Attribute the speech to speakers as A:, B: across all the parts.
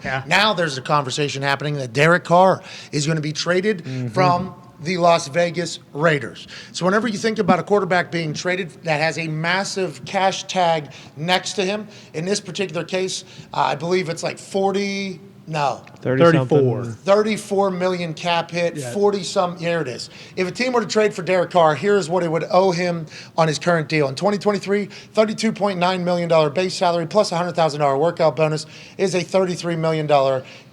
A: Yeah.
B: Now there's a conversation happening that Derek Carr is going to be traded from the Las Vegas Raiders. So whenever you think about a quarterback being traded that has a massive cash tag next to him, in this particular case, I believe it's like 34 million cap hit, 40 some, here it is. If a team were to trade for Derek Carr, here's what it would owe him on his current deal. In 2023, $32.9 million base salary plus $100,000 workout bonus is a $33 million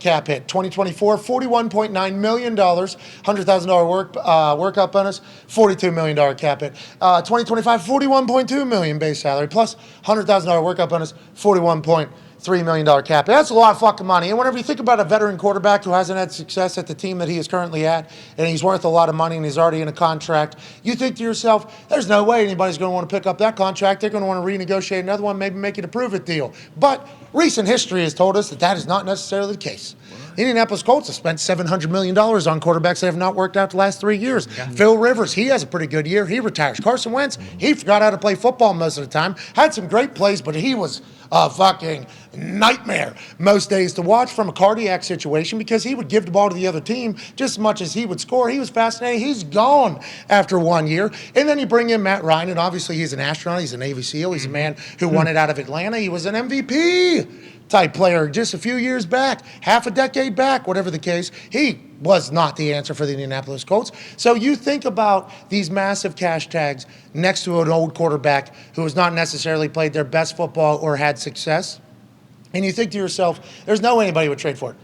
B: cap hit. 2024, $41.9 million, $100,000 workout bonus, $42 million cap hit. 2025, $41.2 million base salary plus $100,000 workout bonus, $41.3 million cap. That's a lot of fucking money. And whenever you think about a veteran quarterback who hasn't had success at the team that he is currently at, and he's worth a lot of money and he's already in a contract, you think to yourself, there's no way anybody's going to want to pick up that contract. They're going to want to renegotiate another one, maybe make it a prove-it deal. But recent history has told us that that is not necessarily the case. The Indianapolis Colts have spent $700 million on quarterbacks that have not worked out the last 3 years. Phil Rivers, he has a pretty good year. He retires. Carson Wentz, he forgot how to play football most of the time. Had some great plays, but he was a fucking nightmare most days to watch from a cardiac situation because he would give the ball to the other team just as much as he would score. He was fascinating. He's gone after 1 year. And then you bring in Matt Ryan, and obviously he's an astronaut. He's a Navy SEAL. He's a man who won it out of Atlanta. He was an MVP type player just a few years back, half a decade back, whatever the case. He was not the answer for the Indianapolis Colts. So you think about these massive cash tags next to an old quarterback who has not necessarily played their best football or had success, and you think to yourself, there's no way anybody would trade for it.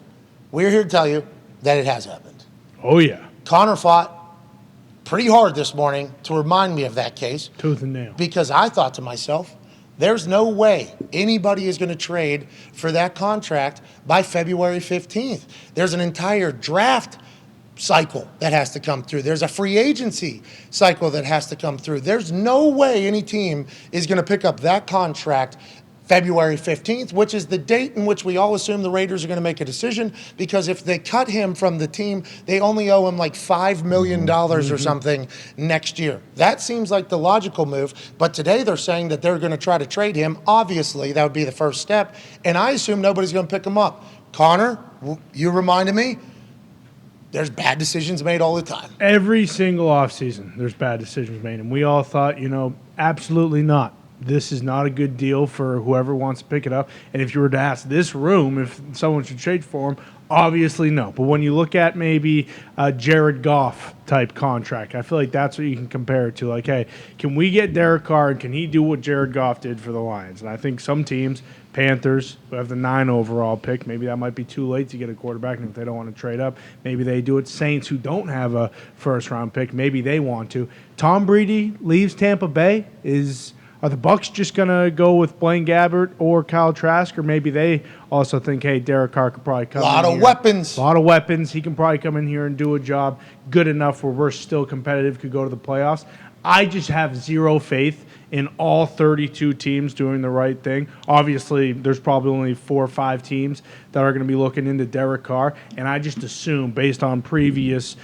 B: We're here to tell you that it has happened.
A: Oh, yeah.
B: Connor fought pretty hard this morning to remind me of that case.
A: Tooth and nail.
B: Because I thought to myself, there's no way anybody is going to trade for that contract by February 15th. There's an entire draft cycle that has to come through. There's a free agency cycle that has to come through. There's no way any team is going to pick up that contract February 15th, which is the date in which we all assume the Raiders are going to make a decision, because if they cut him from the team, they only owe him like $5 million or something next year. That seems like the logical move, but today they're saying that they're going to try to trade him. Obviously, that would be the first step, and I assume nobody's going to pick him up. Connor, you reminded me, there's bad decisions made all the time.
A: Every single offseason, there's bad decisions made, and we all thought, absolutely not. This is not a good deal for whoever wants to pick it up. And if you were to ask this room if someone should trade for him, obviously no. But when you look at maybe a Jared Goff type contract, I feel like that's what you can compare it to. Like, hey, can we get Derek Carr and can he do what Jared Goff did for the Lions? And I think some teams, Panthers, who have the 9 overall pick, maybe that might be too late to get a quarterback. And if they don't want to trade up, maybe they do it. Saints, who don't have a first-round pick, maybe they want to. Tom Brady leaves Tampa Bay. Are the Bucs just going to go with Blaine Gabbert or Kyle Trask? Or maybe they also think, hey, Derek Carr could probably come in here. A lot of weapons. He can probably come in here and do a job good enough where we're still competitive, could go to the playoffs. I just have zero faith in all 32 teams doing the right thing. Obviously, there's probably only 4 or 5 teams that are going to be looking into Derek Carr. And I just assume, based on previous,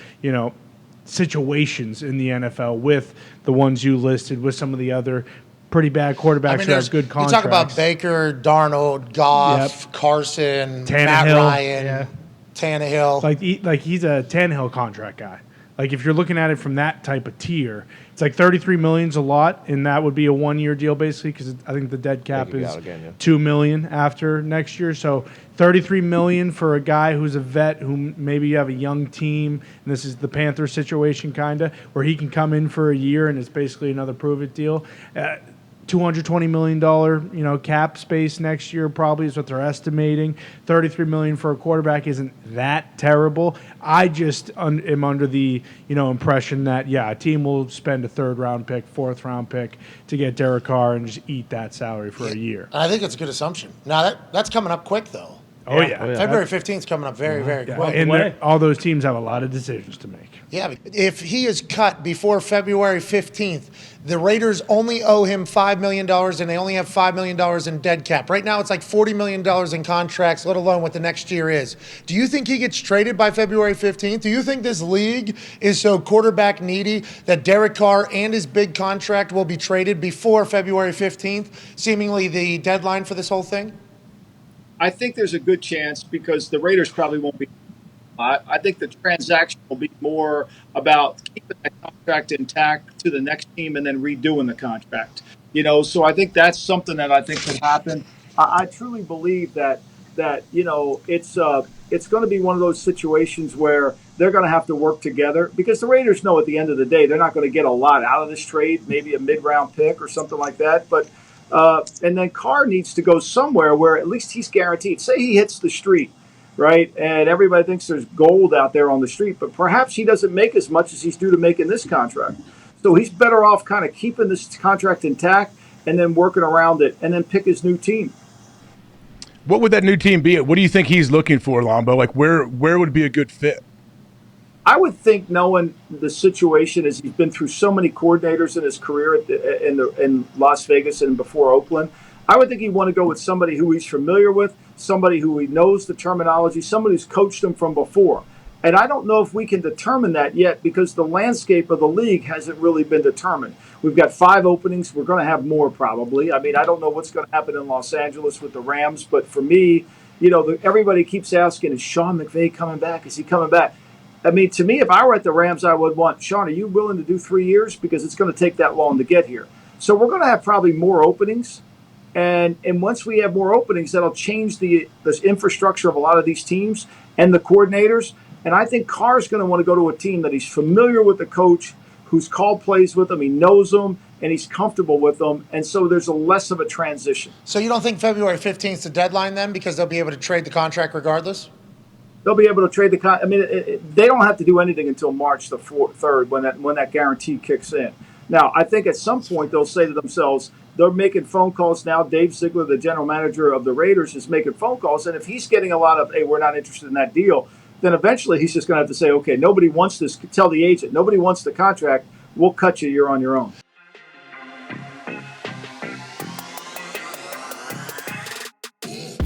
A: situations in the NFL with the ones you listed, with some of the other pretty bad quarterbacks who have good contracts.
B: You talk about Baker, Darnold, Goff, Carson, Matt Ryan, Tannehill.
A: Like he's a Tannehill contract guy. Like if you're looking at it from that type of tier, it's like $33 million's a lot, and that would be a 1-year deal basically, because I think the dead cap is $2 million after next year. So $33 million for a guy who's a vet, who maybe you have a young team, and this is the Panther situation kind of, where he can come in for a year and it's basically another prove-it deal. $220 million, cap space next year probably is what they're estimating. $33 million for a quarterback isn't that terrible. I just am under the, impression that, a team will spend a 3rd-round pick, 4th-round pick to get Derek Carr and just eat that salary for a year.
B: I think it's a good assumption. Now, that's coming up quick, though.
A: Oh, yeah.
B: February 15th is coming up very, very quick.
A: And all those teams have a lot of decisions to make.
B: Yeah, if he is cut before February 15th, the Raiders only owe him $5 million, and they only have $5 million in dead cap. Right now, it's like $40 million in contracts, let alone what the next year is. Do you think he gets traded by February 15th? Do you think this league is so quarterback needy that Derek Carr and his big contract will be traded before February 15th, seemingly the deadline for this whole thing?
C: I think there's a good chance because the Raiders probably won't be. I think the transaction will be more about keeping that contract intact to the next team and then redoing the contract. So I think that's something that I think could happen. I truly believe that it's going to be one of those situations where they're going to have to work together because the Raiders know at the end of the day they're not going to get a lot out of this trade, maybe a mid-round pick or something like that. But and then Carr needs to go somewhere where at least he's guaranteed. Say he hits the street, right? And everybody thinks there's gold out there on the street, but perhaps he doesn't make as much as he's due to make in this contract. So he's better off kind of keeping this contract intact and then working around it and then pick his new team.
D: What would that new team be? What do you think he's looking for, Lombo? Like where would be a good fit?
C: I would think, knowing the situation, as he's been through so many coordinators in his career in Las Vegas and before Oakland, I would think he'd want to go with somebody who he's familiar with, somebody who he knows the terminology, somebody who's coached him from before. And I don't know if we can determine that yet because the landscape of the league hasn't really been determined. We've got 5 openings. We're going to have more probably. I mean, I don't know what's going to happen in Los Angeles with the Rams, but for me, everybody keeps asking, is Sean McVay coming back? Is he coming back? I mean, to me, if I were at the Rams, I would want, Sean, are you willing to do 3 years? Because it's going to take that long to get here. So we're going to have probably more openings. And once we have more openings, that'll change the infrastructure of a lot of these teams and the coordinators. And I think Carr's going to want to go to a team that he's familiar with the coach, who's called plays with him, he knows them, and he's comfortable with them. And so there's a less of a transition.
B: So you don't think February 15th is the deadline then because they'll be able to trade the contract regardless?
C: They'll be able to trade the I mean, they don't have to do anything until March the 3rd when that guarantee kicks in. Now, I think at some point they'll say to themselves, they're making phone calls now. Dave Ziegler, the general manager of the Raiders, is making phone calls. And if he's getting a lot of, hey, we're not interested in that deal, then eventually he's just going to have to say, okay, nobody wants this. Tell the agent, nobody wants the contract. We'll cut you. You're on your own.